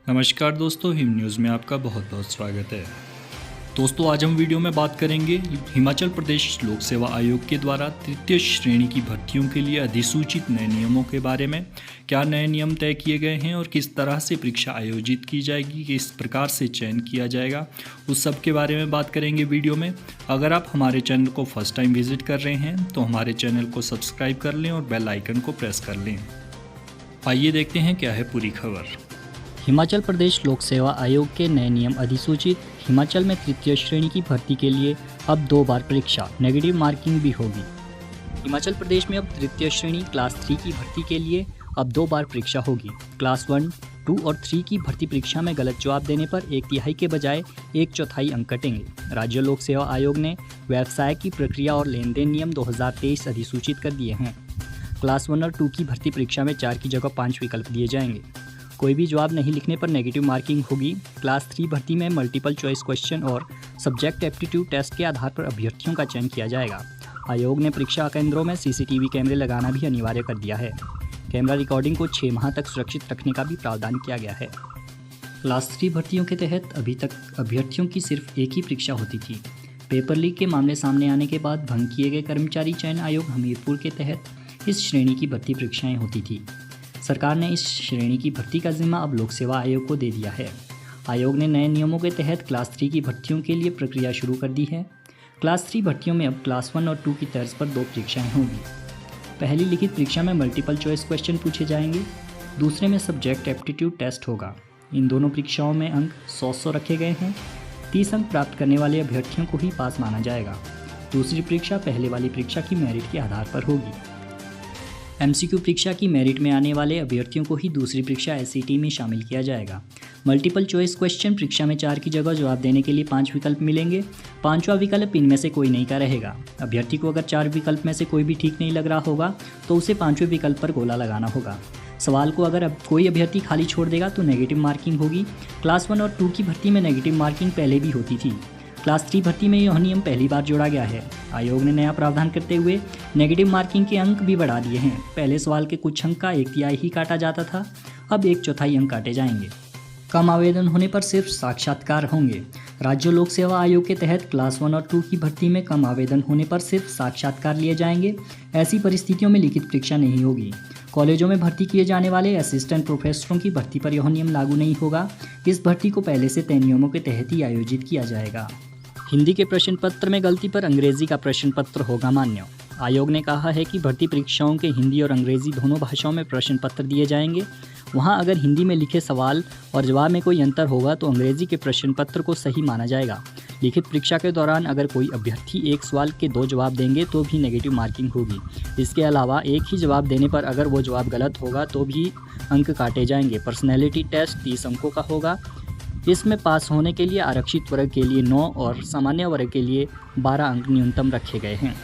नमस्कार दोस्तों, him news में आपका बहुत बहुत स्वागत है। दोस्तों, आज हम वीडियो में बात करेंगे हिमाचल प्रदेश लोक सेवा आयोग के द्वारा तृतीय श्रेणी की भर्तियों के लिए अधिसूचित नए नियमों के बारे में। क्या नए नियम तय किए गए हैं और किस तरह से परीक्षा आयोजित की जाएगी, किस प्रकार से चयन किया जाएगा, उस सब के बारे में बात करेंगे वीडियो में। अगर आप हमारे चैनल को फर्स्ट टाइम विजिट कर रहे हैं तो हमारे चैनल को सब्सक्राइब कर लें और बेल आइकन को प्रेस कर लें। आइए देखते हैं क्या है पूरी खबर। हिमाचल प्रदेश लोक सेवा आयोग के नए नियम अधिसूचित। हिमाचल में तृतीय श्रेणी की भर्ती के लिए अब 2 बार परीक्षा, नेगेटिव मार्किंग भी होगी। हिमाचल प्रदेश में अब तृतीय श्रेणी क्लास 3 की भर्ती के लिए अब 2 बार परीक्षा होगी। क्लास 1, 2 और 3 की भर्ती परीक्षा में गलत जवाब देने पर 1/3 के बजाय 1/4 अंक कटेंगे। राज्य लोक सेवा आयोग ने व्यवसाय की प्रक्रिया और लेन देन नियम 2023 अधिसूचित कर दिए हैं। क्लास 1 और 2 की भर्ती परीक्षा में 4 की जगह 5 विकल्प दिए जाएंगे। कोई भी जवाब नहीं लिखने पर नेगेटिव मार्किंग होगी। क्लास 3 भर्ती में मल्टीपल चॉइस क्वेश्चन और सब्जेक्ट एप्टीट्यूड टेस्ट के आधार पर अभ्यर्थियों का चयन किया जाएगा। आयोग ने परीक्षा केंद्रों में सीसीटीवी कैमरे लगाना भी अनिवार्य कर दिया है। कैमरा रिकॉर्डिंग को 6 माह तक सुरक्षित रखने का भी प्रावधान किया गया है। क्लास 3 भर्तियों के तहत अभी तक अभ्यर्थियों की सिर्फ एक ही परीक्षा होती थी। पेपर लीक के मामले सामने आने के बाद भंग किए गए कर्मचारी चयन आयोग हमीरपुर के तहत इस श्रेणी की भर्ती परीक्षाएं होती थी। सरकार ने इस श्रेणी की भर्ती का जिम्मा अब लोक सेवा आयोग को दे दिया है। आयोग ने नए नियमों के तहत क्लास 3 की भर्तियों के लिए प्रक्रिया शुरू कर दी है। क्लास 3 भर्तियों में अब क्लास 1 और 2 की तर्ज पर 2 परीक्षाएं होंगी। पहली लिखित परीक्षा में मल्टीपल चॉइस क्वेश्चन पूछे जाएंगे, दूसरे में सब्जेक्ट एप्टीट्यूड टेस्ट होगा। इन दोनों परीक्षाओं में अंक 100 रखे गए हैं। 30 अंक प्राप्त करने वाले अभ्यर्थियों को ही पास माना जाएगा। दूसरी परीक्षा पहले वाली परीक्षा की मेरिट के आधार पर होगी। एमसीक्यू परीक्षा की मेरिट में आने वाले अभ्यर्थियों को ही दूसरी परीक्षा एसईटी में शामिल किया जाएगा। मल्टीपल चॉइस क्वेश्चन परीक्षा में 4 की जगह जवाब देने के लिए 5 विकल्प मिलेंगे। 5वां विकल्प इनमें से कोई नहीं का रहेगा। अभ्यर्थी को अगर 4 विकल्प में से कोई भी ठीक नहीं लग रहा होगा तो उसे 5वें विकल्प पर गोला लगाना होगा। सवाल को अगर कोई अभ्यर्थी खाली छोड़ देगा तो नेगेटिव मार्किंग होगी। क्लास 1 और 2 की भर्ती में नेगेटिव मार्किंग पहले भी होती थी। क्लास 3 भर्ती में यह नियम पहली बार जोड़ा गया है। आयोग ने नया प्रावधान करते हुए नेगेटिव मार्किंग के अंक भी बढ़ा दिए हैं। पहले सवाल के कुछ अंक का 1/3 ही काटा जाता था, अब 1/4 अंक काटे जाएंगे। कम आवेदन होने पर सिर्फ साक्षात्कार होंगे। राज्य लोक सेवा आयोग के तहत क्लास 1 और 2 की भर्ती में कम आवेदन होने पर सिर्फ साक्षात्कार लिए जाएंगे। ऐसी परिस्थितियों में लिखित परीक्षा नहीं होगी। कॉलेजों में भर्ती किए जाने वाले असिस्टेंट प्रोफेसरों की भर्ती पर यह नियम लागू नहीं होगा। इस भर्ती को पहले से तय नियमों के तहत ही आयोजित किया जाएगा। हिंदी के प्रश्न पत्र में गलती पर अंग्रेजी का प्रश्न पत्र होगा मान्य। आयोग ने कहा है कि भर्ती परीक्षाओं के हिंदी और अंग्रेजी दोनों भाषाओं में प्रश्न पत्र दिए जाएंगे। वहां अगर हिंदी में लिखे सवाल और जवाब में कोई अंतर होगा तो अंग्रेजी के प्रश्न पत्र को सही माना जाएगा। लिखित परीक्षा के दौरान अगर कोई अभ्यर्थी एक सवाल के 2 जवाब देंगे तो भी नेगेटिव मार्किंग होगी। इसके अलावा एक ही जवाब देने पर अगर वो जवाब गलत होगा तो भी अंक काटे जाएंगे। पर्सनैलिटी टेस्ट 30 अंकों का होगा। इसमें पास होने के लिए आरक्षित वर्ग के लिए 9 और सामान्य वर्ग के लिए 12 अंक न्यूनतम रखे गए हैं।